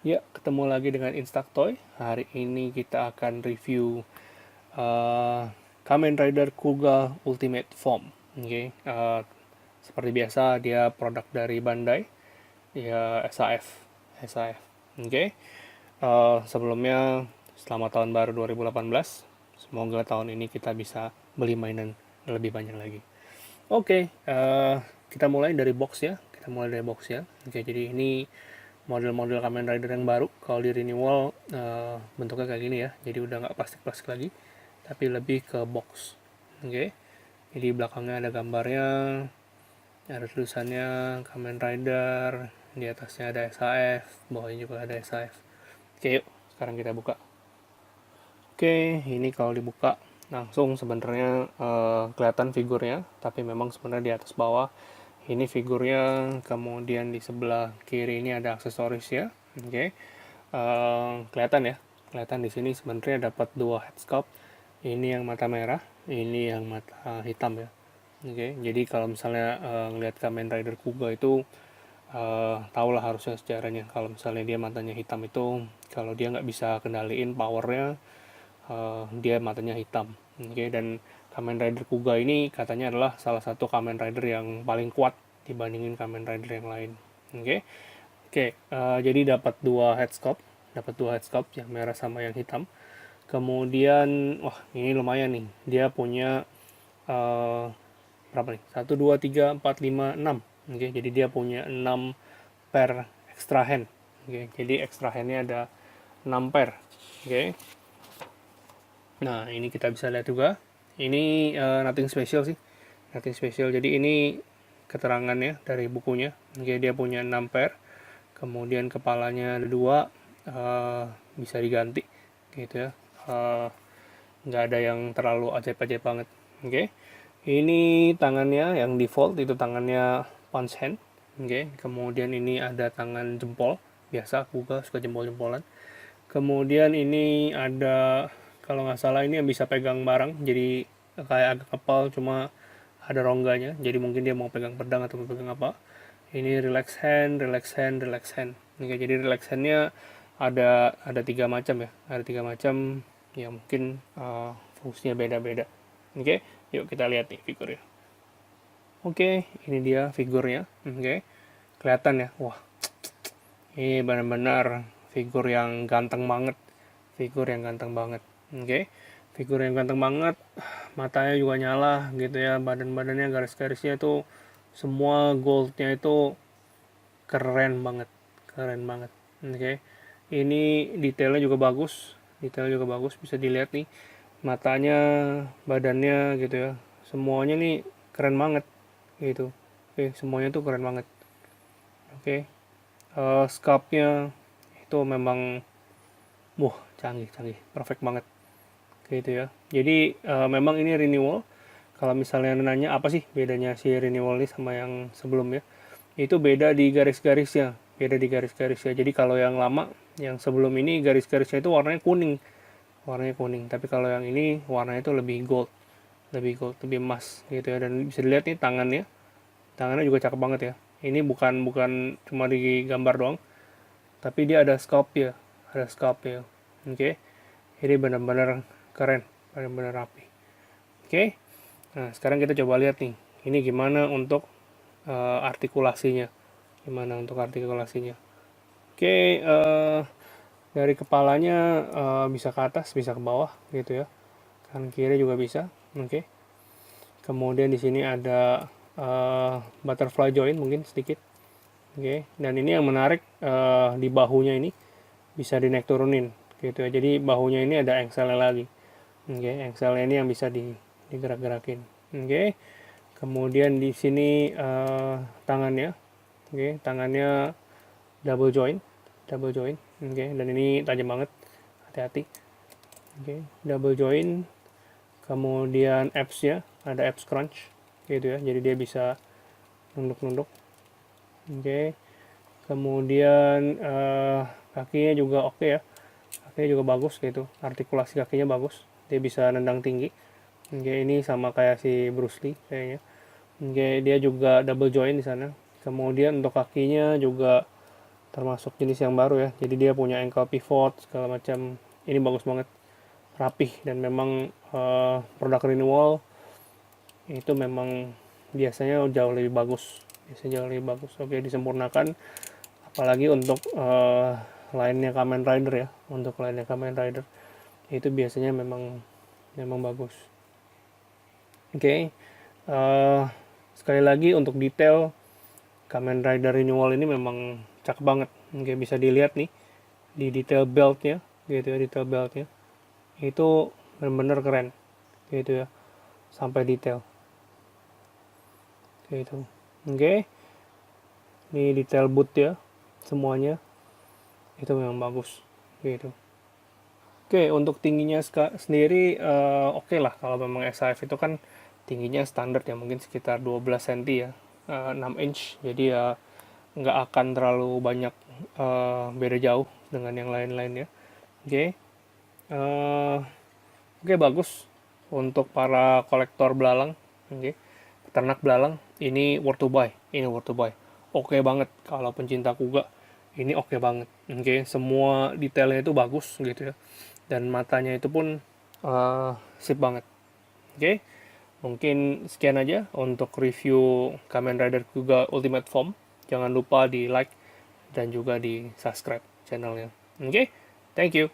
Ya, ketemu lagi dengan Instatoy. Hari ini kita akan review uh, Kamen Rider Kuga Ultimate Form. Oke, seperti biasa dia produk dari Bandai, ya SAF, SAF. Oke, sebelumnya selamat tahun baru 2018. Semoga tahun ini kita bisa beli mainan lebih banyak lagi. Oke, kita mulai dari box ya. Kita mulai dari box ya. Oke, jadi ini model-model Kamen Rider yang baru. Kalau di renewal bentuknya kayak gini ya, jadi udah nggak plastik-plastik lagi, tapi lebih ke box. Oke, jadi belakangnya ada gambarnya, ada tulisannya Kamen Rider, di atasnya ada SAF, bawahnya juga ada SAF. Oke, yuk sekarang kita buka. Oke, ini kalau dibuka langsung sebenarnya kelihatan figurnya, tapi memang sebenarnya di atas bawah ini figurnya, kemudian di sebelah kiri ini ada aksesoris ya. Oke, kelihatan ya, kelihatan di sini sebenarnya dapat dua head sculpt. Ini yang mata merah, ini yang mata hitam ya. Oke, jadi kalau misalnya ngelihat Kamen Rider Kuga itu tahulah harusnya sejarahnya. Kalau misalnya dia matanya hitam itu, kalau dia nggak bisa kendaliin powernya, dia matanya hitam. Oke, dan Kamen Rider Kuga ini katanya adalah salah satu Kamen Rider yang paling kuat dibandingin Kamen Rider yang lain. Oke, oke, jadi dapat dua head sculpt yang merah sama yang hitam. Kemudian, wah ini lumayan nih, dia punya uh, berapa nih? Satu, 2, 3, 4, 5, 6. Oke, jadi dia punya 6 pair extra hand. Oke, jadi extra handnya ada 6 pair. Oke, nah, ini kita bisa lihat juga. Ini nothing special sih. Nothing special. Jadi ini keterangannya dari bukunya. Oke, dia punya 6 pair. Kemudian kepalanya ada 2, bisa diganti gitu ya. Nggak ada yang terlalu ajaib-ajaib banget. Oke. Ini tangannya yang default itu tangannya punch hand. Oke. Kemudian ini ada tangan jempol. Biasa aku juga suka jempol-jempolan. Kemudian ini ada, kalau nggak salah ini yang bisa pegang barang, jadi kayak agak kepal cuma ada rongganya, jadi mungkin dia mau pegang pedang atau pegang apa. Ini relax hand, relax hand, relax hand. Oke, jadi relax handnya ada tiga macam ya, ada tiga macam yang mungkin fungsinya beda-beda. Oke, yuk kita lihat nih figurnya. Oke, ini dia figurnya. Oke, kelihatan ya, wah ini benar-benar figur yang ganteng banget. Figur yang ganteng banget. Oke. Figur yang ganteng banget. Matanya juga nyala gitu ya. Badan-badannya garis-garisnya itu semua goldnya itu keren banget. Keren banget. Oke. Ini detailnya juga bagus. Detailnya juga bagus. Bisa dilihat nih. Matanya, badannya gitu ya. Semuanya nih keren banget gitu. Oke, semuanya tuh keren banget. Oke. Sculptnya itu memang wah canggih canggih perfect banget gitu ya. Jadi memang ini renewal. Kalau misalnya nanya apa sih bedanya si renewal ini sama yang sebelumnya, itu beda di garis-garisnya, beda di garis-garisnya. Jadi kalau yang lama, yang sebelum ini garis-garisnya itu warnanya kuning, warnanya kuning. Tapi kalau yang ini warnanya itu lebih gold, lebih emas gitu ya. Dan bisa dilihat nih tangannya, tangannya juga cakep banget ya. Ini bukan bukan cuma di gambar doang, tapi dia ada sculpt ya, ada sculpt ya. Oke, ini benar-benar keren, benar-benar rapi. Oke, nah sekarang kita coba lihat nih, ini gimana untuk artikulasinya, gimana untuk artikulasinya. Oke, dari kepalanya bisa ke atas, bisa ke bawah gitu ya, kanan kiri juga bisa. Oke, kemudian di sini ada butterfly joint mungkin sedikit. Oke, dan ini yang menarik di bahunya ini bisa dinaik turunin gitu ya. Jadi bahunya ini ada engselnya lagi. Oke, engselnya ini yang bisa digerak-gerakin. Oke. Kemudian di sini tangannya. Oke, tangannya double joint, double joint. Oke, dan ini tajam banget. Hati-hati. Oke, double joint. Kemudian abs-nya ada abs crunch gitu ya. Jadi dia bisa nunduk-nunduk. Oke. Kemudian kakinya juga oke ya. Kakinya juga bagus gitu. Artikulasi kakinya bagus. Dia bisa nendang tinggi. Oke, ini sama kayak si Bruce Lee kayaknya. Oke, dia juga double joint di sana. Kemudian untuk kakinya juga termasuk jenis yang baru ya. Jadi dia punya ankle pivot segala macam. Ini bagus banget, rapih, dan memang produk renewal itu memang biasanya jauh lebih bagus. Oke, disempurnakan, apalagi untuk lainnya Kamen Rider ya. Untuk lainnya Kamen Rider itu biasanya memang bagus. Oke. Sekali lagi untuk detail Kamen Rider Renewal ini memang cakep banget. Oke, bisa dilihat nih di detail beltnya, gitu ya, detail beltnya itu benar-benar keren, gitu ya, sampai detail, gitu. Oke, ini detail boot ya, semuanya itu memang bagus, gitu. Oke, untuk tingginya sendiri oke lah, kalau memang SAF itu kan tingginya standar ya, mungkin sekitar 12 cm ya, 6 inch, jadi ya nggak akan terlalu banyak beda jauh dengan yang lain-lain ya. Oke, oke, bagus untuk para kolektor belalang, oke, peternak belalang, ini worth to buy, oke banget kalau pencinta kuga, ini oke banget, oke, semua detailnya itu bagus gitu ya, dan matanya itu pun sip banget. Oke, mungkin sekian aja untuk review Kamen Rider Kuga Ultimate Form. Jangan lupa di like dan juga di subscribe channelnya. Oke, thank you.